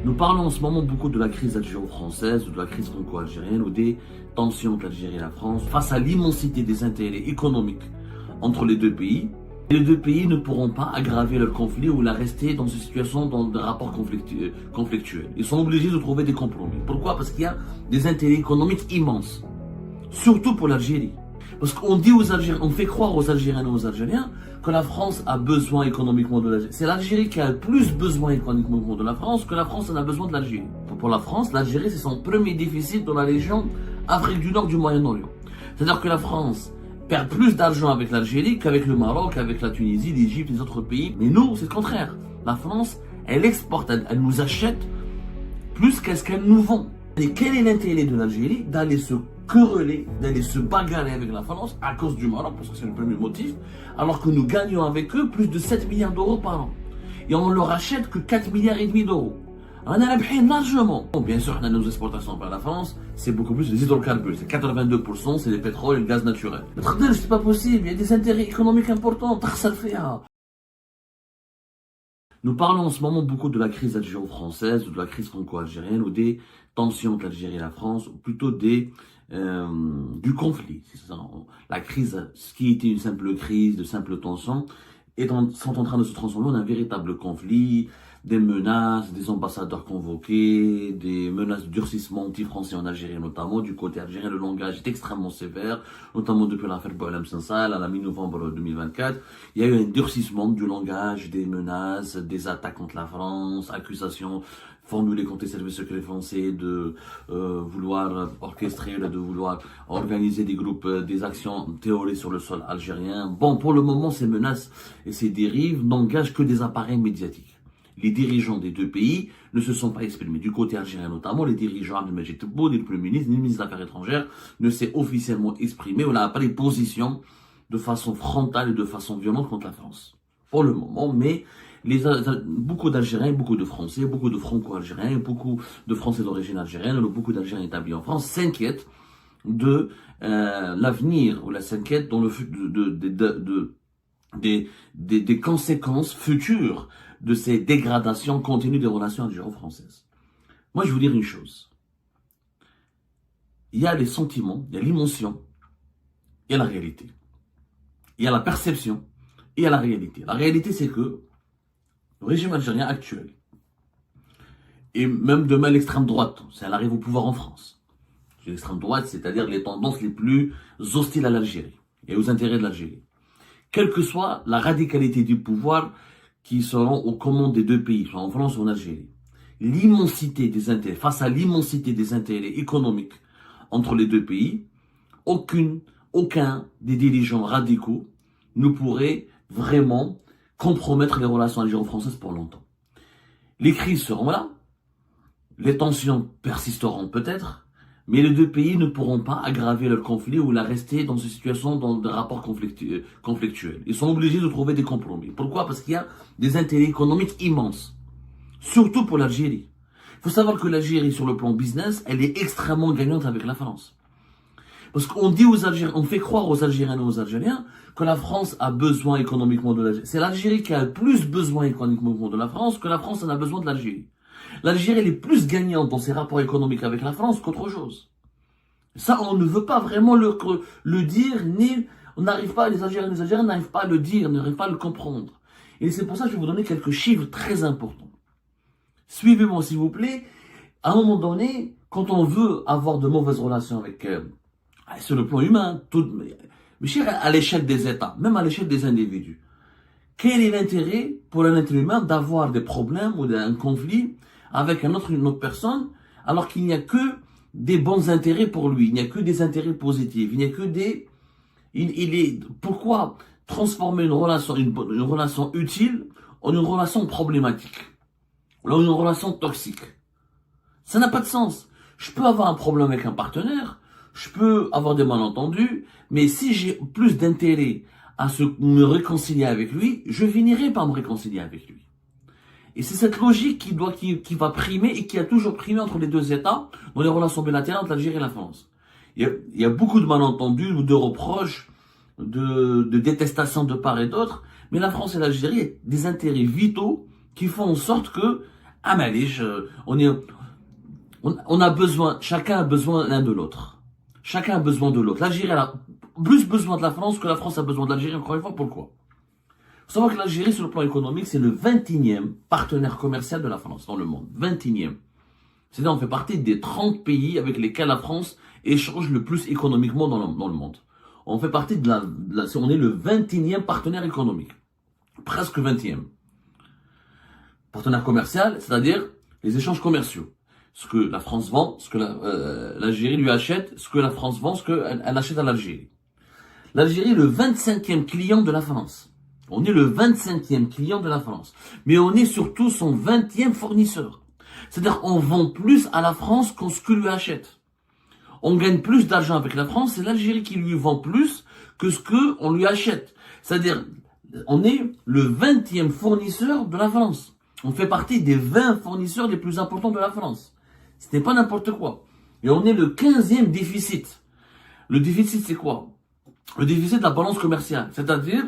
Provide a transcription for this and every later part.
Nous parlons en ce moment beaucoup de la crise algéro-française, ou de la crise franco-algérienne, ou des tensions entre l'Algérie et la France, face à l'immensité des intérêts économiques entre les deux pays. Les deux pays ne pourront pas aggraver leur conflit ou la rester dans une situation de rapport conflictuel. Ils sont obligés de trouver des compromis. Pourquoi? Parce qu'il y a des intérêts économiques immenses, surtout pour l'Algérie. Parce qu'on dit aux Algériens, on fait croire aux Algériens et aux Algériens que la France a besoin économiquement de l'Algérie. C'est l'Algérie qui a le plus besoin économiquement de la France que la France en a besoin de l'Algérie. Pour la France, l'Algérie, c'est son premier déficit dans la région Afrique du Nord du Moyen-Orient. C'est-à-dire que la France perd plus d'argent avec l'Algérie qu'avec le Maroc, avec la Tunisie, l'Égypte, les autres pays. Mais nous, c'est le contraire. La France, elle exporte, elle nous achète plus qu'est-ce qu'elle nous vend. Et quel est l'intérêt de l'Algérie d'aller se quereller, d'aller se bagarrer avec la France à cause du Maroc, parce que c'est le premier motif, alors que nous gagnons avec eux plus de 7 milliards d'euros par an. Et on leur achète que 4 milliards et demi d'euros. On a rabhi largement. Bon, bien sûr, on a nos exportations vers la France, c'est beaucoup plus les hydrocarbures. C'est 82%, c'est le pétrole et le gaz naturel. Le c'est pas possible, il y a des intérêts économiques importants. Nous parlons en ce moment beaucoup de la crise algéro-française, ou de la crise franco-algérienne, ou des tensions entre l'Algérie et la France, ou plutôt du conflit. La crise, ce qui était une simple crise, de simple tension, sont en train de se transformer en un véritable conflit, des menaces, des ambassadeurs convoqués, des menaces de durcissement anti-français en Algérie notamment. Du côté algérien, le langage est extrêmement sévère, notamment depuis l'affaire Boualem Sansal à la mi-novembre 2024. Il y a eu un durcissement du langage, des menaces, des attaques contre la France, accusations formulées contre les services secrets français de vouloir orchestrer, de vouloir organiser des groupes, des actions terroristes sur le sol algérien. Bon, pour le moment, ces menaces et ces dérives n'engagent que des appareils médiatiques. Les dirigeants des deux pays ne se sont pas exprimés. Du côté algérien notamment, les dirigeants Abdelmadjid Tebboune, ni le Premier ministre, ni le ministre des Affaires étrangères ne s'est officiellement exprimé. On n'a pas les positions de façon frontale et de façon violente contre la France. Pour le moment, mais beaucoup d'Algériens, beaucoup de Français, beaucoup de Franco-Algériens, beaucoup de Français d'origine algérienne, beaucoup d'Algériens établis en France s'inquiètent de l'avenir, ou s'inquiètent dans des conséquences futures de ces dégradations continues des relations algéro-françaises. Moi, je vais vous dire une chose. Il y a les sentiments, il y a l'émotion, il y a la réalité. Il y a la perception et il y a la réalité. La réalité, c'est que le régime algérien actuel, et même demain l'extrême droite, si elle arrive au pouvoir en France, l'extrême droite, c'est-à-dire les tendances les plus hostiles à l'Algérie et aux intérêts de l'Algérie, quelle que soit la radicalité du pouvoir qui seront aux commandes des deux pays, soit en France ou en Algérie, l'immensité des intérêts, face à l'immensité des intérêts économiques entre les deux pays, aucun des dirigeants radicaux ne pourrait vraiment compromettre les relations algéro-françaises pour longtemps. Les crises seront là, les tensions persisteront peut-être, mais les deux pays ne pourront pas aggraver leur conflit ou la rester dans une situation de rapport conflictuel. Ils sont obligés de trouver des compromis. Pourquoi? Parce qu'il y a des intérêts économiques immenses, surtout pour l'Algérie. Il faut savoir que l'Algérie, sur le plan business, elle est extrêmement gagnante avec la France. Parce qu'on dit aux Algériens, on fait croire aux Algériens et aux Algériens que la France a besoin économiquement de l'Algérie. C'est l'Algérie qui a le plus besoin économiquement de la France que la France en a besoin de l'Algérie. L'Algérie, elle est plus gagnante dans ses rapports économiques avec la France qu'autre chose. Ça, on ne veut pas vraiment le dire, ni on n'arrive pas, les Algériens n'arrivent pas à le dire, n'arrivent pas à le comprendre. Et c'est pour ça que je vais vous donner quelques chiffres très importants. Suivez-moi, s'il vous plaît. À un moment donné, quand on veut avoir de mauvaises relations avec, sur le plan humain, mais à l'échelle des États, même à l'échelle des individus, quel est l'intérêt pour un être humain d'avoir des problèmes ou un conflit avec une autre personne, alors qu'il n'y a que des bons intérêts pour lui, il n'y a que des intérêts positifs, il n'y a que pourquoi transformer une relation utile en une relation problématique, en une relation toxique? Ça n'a pas de sens. Je peux avoir un problème avec un partenaire, je peux avoir des malentendus, mais si j'ai plus d'intérêt à me réconcilier avec lui, je finirai par me réconcilier avec lui. Et c'est cette logique qui va primer et qui a toujours primé entre les deux États dans les relations bilatérales entre l'Algérie et la France. Il y a beaucoup de malentendus ou de reproches, de détestation de part et d'autre, mais la France et l'Algérie ont des intérêts vitaux qui font en sorte que Ah, معليش, on a besoin, chacun a besoin l'un de l'autre. Chacun a besoin de l'autre. L'Algérie a plus besoin de la France que la France a besoin de l'Algérie, encore une fois, pourquoi? Il faut savoir que l'Algérie, sur le plan économique, c'est le 21e partenaire commercial de la France dans le monde. 21e. C'est-à-dire, on fait partie des 30 pays avec lesquels la France échange le plus économiquement dans le monde. On fait partie on est le 21e partenaire économique. Presque 20e. Partenaire commercial, c'est-à-dire les échanges commerciaux. Ce que la France vend, ce que l'Algérie lui achète, ce que la France vend, ce qu'elle achète à l'Algérie. L'Algérie est le 25e client de la France. On est le 25e client de la France. Mais on est surtout son 20e fournisseur. C'est-à-dire qu'on vend plus à la France qu'on ce que lui achète. On gagne plus d'argent avec la France, c'est l'Algérie qui lui vend plus que ce qu'on lui achète. C'est-à-dire, on est le 20e fournisseur de la France. On fait partie des 20 fournisseurs les plus importants de la France. Ce n'est pas n'importe quoi. Et on est le 15e déficit. Le déficit, c'est quoi? Le déficit de la balance commerciale. C'est-à-dire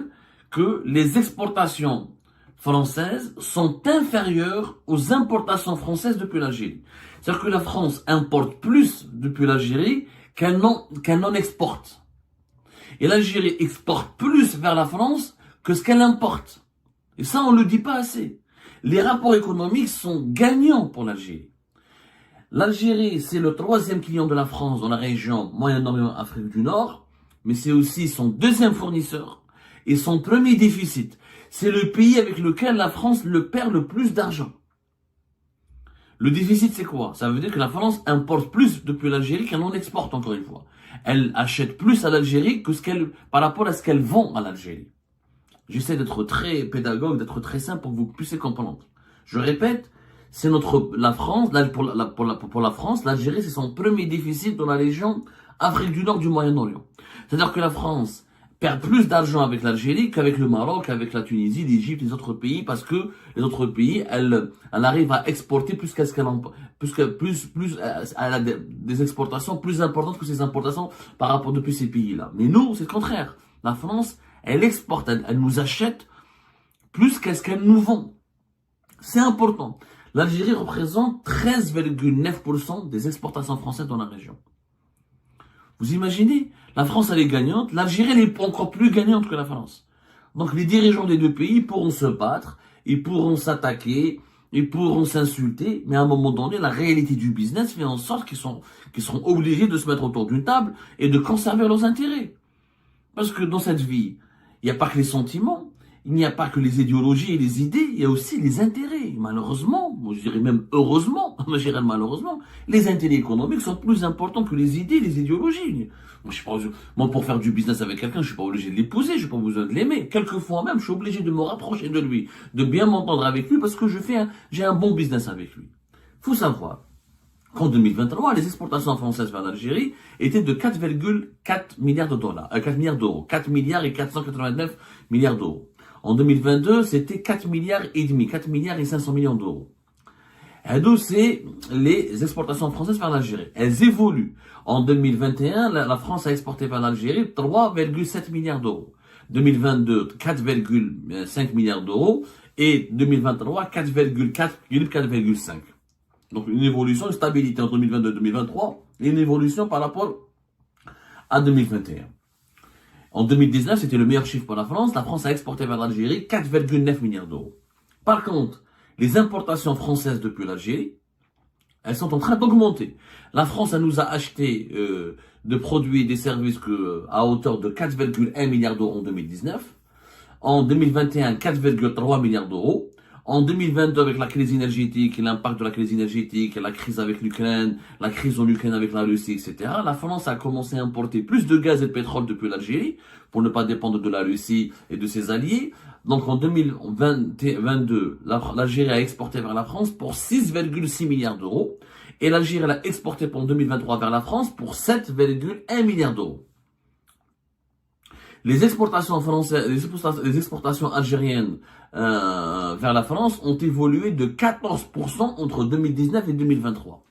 que les exportations françaises sont inférieures aux importations françaises depuis l'Algérie. C'est-à-dire que la France importe plus depuis l'Algérie qu'elle n'en exporte. Et l'Algérie exporte plus vers la France que ce qu'elle importe. Et ça, on ne le dit pas assez. Les rapports économiques sont gagnants pour l'Algérie. L'Algérie, c'est le 3e client de la France dans la région Moyen-Orient, Afrique du Nord, mais c'est aussi son 2e fournisseur et son 1er déficit. C'est le pays avec lequel la France perd le plus d'argent. Le déficit, c'est quoi? Ça veut dire que la France importe plus depuis l'Algérie qu'elle en exporte, encore une fois. Elle achète plus à l'Algérie que par rapport à ce qu'elle vend à l'Algérie. J'essaie d'être très pédagogue, d'être très simple pour que vous puissiez comprendre. Je répète, c'est pour la France, l'Algérie, c'est son 1er déficit dans la région Afrique du Nord du Moyen-Orient. C'est-à-dire que la France perd plus d'argent avec l'Algérie qu'avavec le Maroc, avec la Tunisie, l'Égypte, les autres pays, parce que les autres pays, elle arrive à exporter plus elle a des exportations plus importantes que ses importations par rapport depuis ces pays-là. Mais nous, c'est le contraire. La France, elle exporte, elle nous achète plus qu'est-ce qu'elle nous vend. C'est important. L'Algérie représente 13,9% des exportations françaises dans la région. Vous imaginez? La France, elle est gagnante. L'Algérie, elle est encore plus gagnante que la France. Donc, les dirigeants des deux pays pourront se battre, ils pourront s'attaquer, ils pourront s'insulter, mais à un moment donné, la réalité du business fait en sorte qu'ils seront obligés de se mettre autour d'une table et de conserver leurs intérêts. Parce que dans cette vie, il n'y a pas que les sentiments, il n'y a pas que les idéologies et les idées, il y a aussi les intérêts. Malheureusement, moi je dirais même heureusement, moi je dirais malheureusement, les intérêts économiques sont plus importants que les idées et les idéologies. Moi, pour faire du business avec quelqu'un, je suis pas obligé de l'épouser, je n'ai pas besoin de l'aimer. Quelquefois même, je suis obligé de me rapprocher de lui, de bien m'entendre avec lui parce que j'ai un bon business avec lui. Faut savoir qu'en 2023, les exportations françaises vers l'Algérie étaient de 4,4 milliards de dollars, 4 milliards d'euros, 4 milliards et 489 milliards d'euros. En 2022, c'était 4 milliards et demi, 4 milliards et 500 millions d'euros. Et donc, c'est les exportations françaises vers l'Algérie. Elles évoluent. En 2021, la France a exporté vers l'Algérie 3,7 milliards d'euros. 2022, 4,5 milliards d'euros. Et 2023, 4,5. Donc, une évolution, une stabilité entre 2022 et 2023. Et une évolution par rapport à 2021. En 2019, c'était le meilleur chiffre pour la France. La France a exporté vers l'Algérie 4,9 milliards d'euros. Par contre, les importations françaises depuis l'Algérie, elles sont en train d'augmenter. La France, elle nous a acheté de produits et des services à hauteur de 4,1 milliards d'euros en 2019. En 2021, 4,3 milliards d'euros. En 2022, avec la crise énergétique et l'impact de la crise énergétique, la crise avec l'Ukraine, la crise en Ukraine avec la Russie, etc., la France a commencé à importer plus de gaz et de pétrole depuis l'Algérie pour ne pas dépendre de la Russie et de ses alliés. Donc en 2022, l'Algérie a exporté vers la France pour 6,6 milliards d'euros et l'Algérie a exporté pour 2023 vers la France pour 7,1 milliards d'euros. Les exportations françaises, les exportations algériennes vers la France ont évolué de 14% entre 2019 et 2023.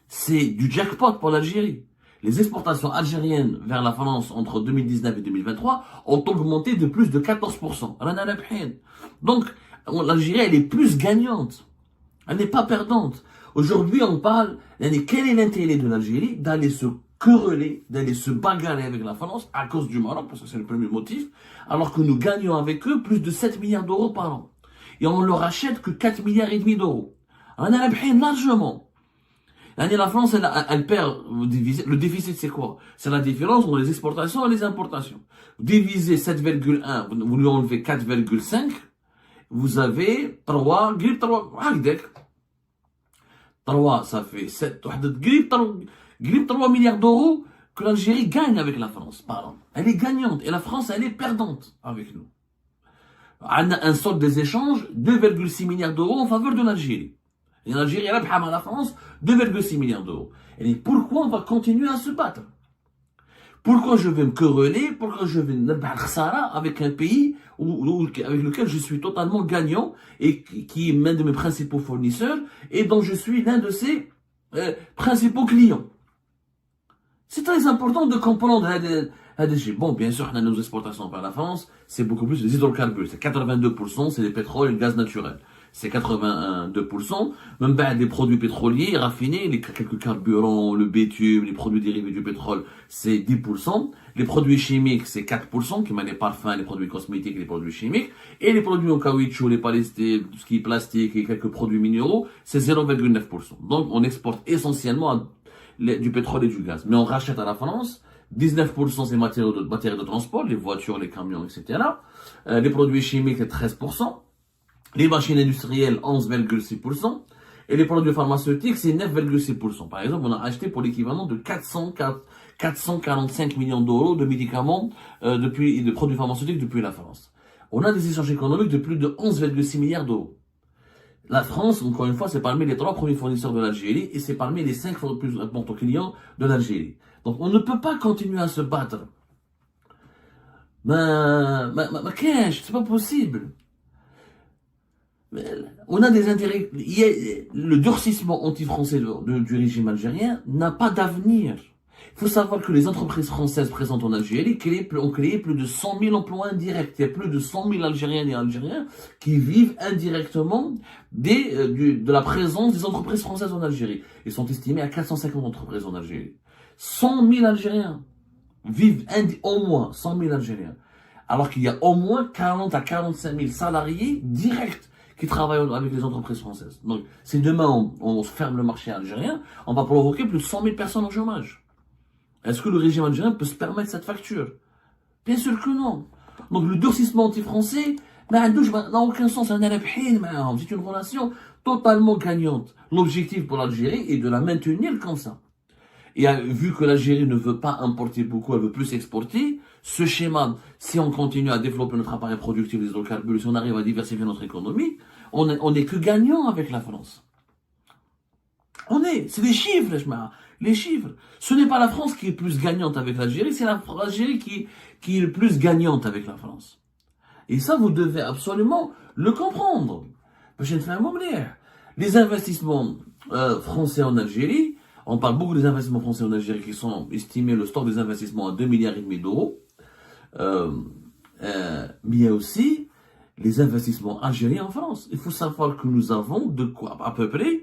C'est du jackpot pour l'Algérie. Les exportations algériennes vers la France entre 2019 et 2023 ont augmenté de plus de 14%. Donc, l'Algérie, elle est plus gagnante. Elle n'est pas perdante. Aujourd'hui, on parle, quel est l'intérêt de l'Algérie d'aller se quereller, d'aller se bagarrer avec la France à cause du Maroc, parce que c'est le premier motif, alors que nous gagnons avec eux plus de 7 milliards d'euros par an. Et on leur achète que 4 milliards et demi d'euros. On a largement. La France, elle perd le déficit, c'est quoi? C'est la différence entre les exportations et les importations. Divisez 7,1, vous lui enlevez 4,5, vous avez 3, 3, ça fait 7, 3 milliards d'euros que l'Algérie gagne avec la France, pardon. Elle est gagnante et la France, elle est perdante avec nous. On a un solde des échanges, 2,6 milliards d'euros en faveur de l'Algérie. Et l'Algérie, elle a à la France 2,6 milliards d'euros. Et pourquoi on va continuer à se battre? Pourquoi je vais me quereller? Pourquoi je vais me battre avec un pays avec lequel je suis totalement gagnant et qui est l'un de mes principaux fournisseurs et dont je suis l'un de ses principaux clients? C'est très important de comprendre. Bon, bien sûr, on a nos exportations vers la France, c'est beaucoup plus les hydrocarbures. C'est 82%, c'est les pétroles et le gaz naturel. C'est 82%. Même des produits pétroliers raffinés, les quelques carburants, le bitume, les produits dérivés du pétrole, c'est 10%. Les produits chimiques, c'est 4%, qui mènent les parfums, les produits cosmétiques et les produits chimiques. Et les produits en caoutchouc, les palestés, tout ce qui est plastique et quelques produits minéraux, c'est 0,9%. Donc, on exporte essentiellement du pétrole et du gaz. Mais on rachète à la France 19% c'est matériaux de transport, les voitures, les camions, etc. Les produits chimiques, c'est 13%. Les machines industrielles, 11,6%. Et les produits pharmaceutiques, c'est 9,6%. Par exemple, on a acheté pour l'équivalent de 445 millions d'euros de médicaments, de produits pharmaceutiques depuis la France. On a des échanges économiques de plus de 11,6 milliards d'euros. La France, encore une fois, c'est parmi les 3 premiers fournisseurs de l'Algérie et c'est parmi les 5 plus importants clients de l'Algérie. Donc, on ne peut pas continuer à se battre. C'est pas possible. On a des intérêts. Le durcissement anti-français du régime algérien n'a pas d'avenir. Il faut savoir que les entreprises françaises présentes en Algérie ont créé plus de 100 000 emplois indirects. Il y a plus de 100 000 Algériennes et Algériens qui vivent indirectement de la présence des entreprises françaises en Algérie. Ils sont estimés à 450 entreprises en Algérie. 100 000 Algériens vivent au moins 100 000 Algériens. Alors qu'il y a au moins 40 à 45 000 salariés directs qui travaillent avec les entreprises françaises. Donc, si demain on ferme le marché algérien, on va provoquer plus de 100 000 personnes au chômage. Est-ce que le régime algérien peut se permettre cette facture? Bien sûr que non. Donc, le durcissement anti-français n'a aucun sens. C'est une relation totalement gagnante. L'objectif pour l'Algérie est de la maintenir comme ça. Et vu que l'Algérie ne veut pas importer beaucoup, elle veut plus exporter, ce schéma, si on continue à développer notre appareil productif des hydrocarbures, si on arrive à diversifier notre économie, on est que gagnant avec la France. C'est des chiffres, les chiffres. Ce n'est pas la France qui est plus gagnante avec l'Algérie, c'est l'Algérie qui est le plus gagnante avec la France. Et ça, vous devez absolument le comprendre. Les investissements français en Algérie, on parle beaucoup des investissements français en Algérie qui sont estimés, le stock des investissements à 2,5 milliards d'euros. Mais il y a aussi les investissements algériens en France. Il faut savoir que nous avons de quoi, à peu près,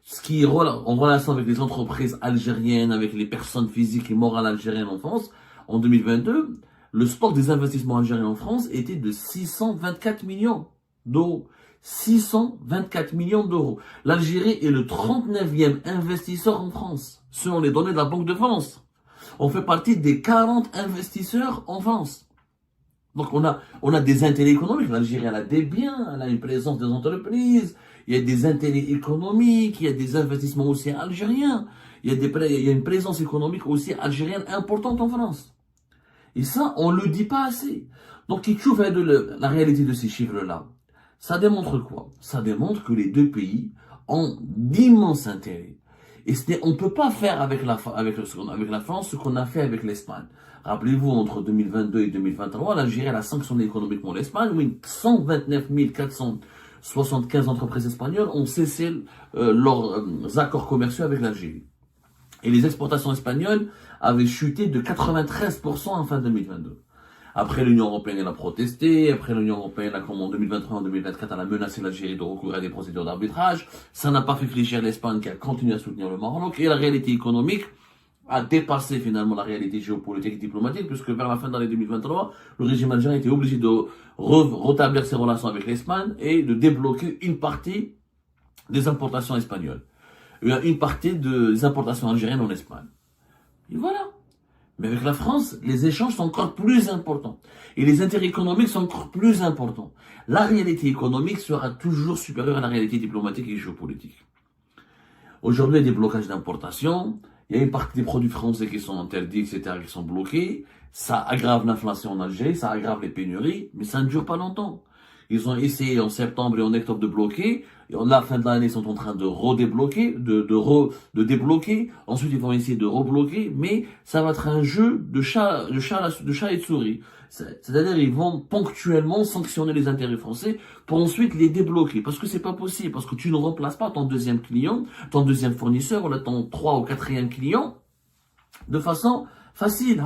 ce qui est en relation avec les entreprises algériennes, avec les personnes physiques et morales algériennes en France, en 2022, le stock des investissements algériens en France était de 624 millions d'euros. 624 millions d'euros. L'Algérie est le 39e investisseur en France, selon les données de la Banque de France. On fait partie des 40 investisseurs en France. Donc on a des intérêts économiques. L'Algérie, elle a des biens, elle a une présence des entreprises, il y a des intérêts économiques, il y a des investissements aussi algériens, il y a une présence économique aussi algérienne importante en France. Et ça, on le dit pas assez. Donc, qui trouve la réalité de ces chiffres-là? Ça démontre quoi? Ça démontre que les deux pays ont d'immenses intérêts. Et on ne peut pas faire avec la France ce qu'on a fait avec l'Espagne. Rappelez-vous, entre 2022 et 2023, l'Algérie a sanctionné économiquement l'Espagne, où 129 475 entreprises espagnoles ont cessé leurs accords commerciaux avec l'Algérie. Et les exportations espagnoles avaient chuté de 93% en fin 2022. Après, l'Union européenne, elle a protesté. Après, l'Union européenne, comme en 2023, en 2024, elle a menacé l'Algérie de recourir à des procédures d'arbitrage. Ça n'a pas fait fléchir l'Espagne qui a continué à soutenir le Maroc. Et la réalité économique a dépassé finalement la réalité géopolitique et diplomatique, puisque vers la fin de l'année 2023, le régime algérien était obligé de rétablir ses relations avec l'Espagne et de débloquer une partie des importations espagnoles. Une partie des importations algériennes en Espagne. Et voilà. Mais avec la France, les échanges sont encore plus importants. Et les intérêts économiques sont encore plus importants. La réalité économique sera toujours supérieure à la réalité diplomatique et géopolitique. Aujourd'hui, il y a des blocages d'importation. Il y a une partie des produits français qui sont interdits, etc., qui sont bloqués. Ça aggrave l'inflation en Algérie, ça aggrave les pénuries, mais ça ne dure pas longtemps. Ils ont essayé en septembre et en octobre de bloquer. Et à la fin de l'année, ils sont en train de redébloquer, de débloquer. Ensuite, ils vont essayer de rebloquer. Mais ça va être un jeu de chat et de souris. C'est-à-dire, ils vont ponctuellement sanctionner les intérêts français pour ensuite les débloquer. Parce que c'est pas possible. Parce que tu ne remplaces pas ton deuxième client, ton deuxième fournisseur, ou ton 3 ou 4e client de façon facile.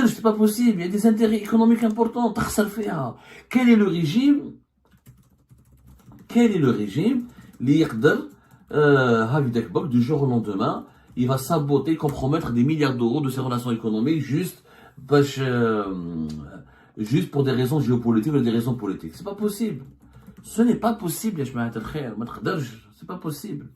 C'est pas possible, il y a des intérêts économiques importants. Quel est le régime du jour au lendemain, il va saboter, compromettre des milliards d'euros de ses relations économiques juste pour des raisons géopolitiques ou des raisons politiques. C'est pas possible. Ce n'est pas possible, c'est pas possible.